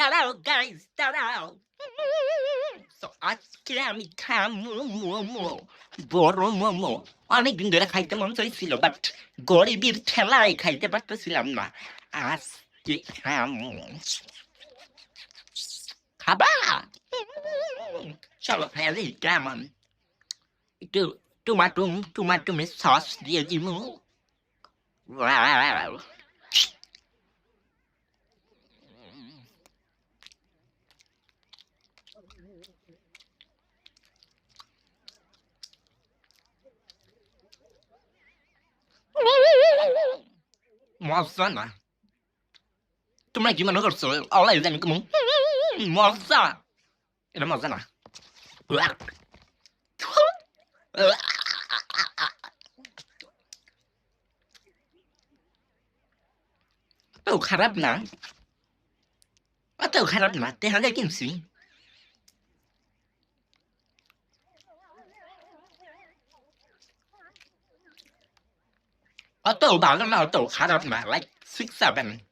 দাঁড়াও গাইস দাঁড়াও তো আজকে আমি খামো মোমো বড় মোমো অনেকদিন ধরে খাইতে মন চাইছিল বাট গরিবের ঠেলায় খাইতে পারতেছিলাম না আজকে খামো খাবা চলো ফেলি কেমন একটু টুমাটুমের সস দিয়ে দিব ওয়াও মজা না তোমরা কি মনে করছো আল্লাহ জানি কেমন মজা এটা মজা না তো খারাপ না অত খারাপ না তেহালে কিনছি অত ভালো না অত খারাপ না লাইক 6-7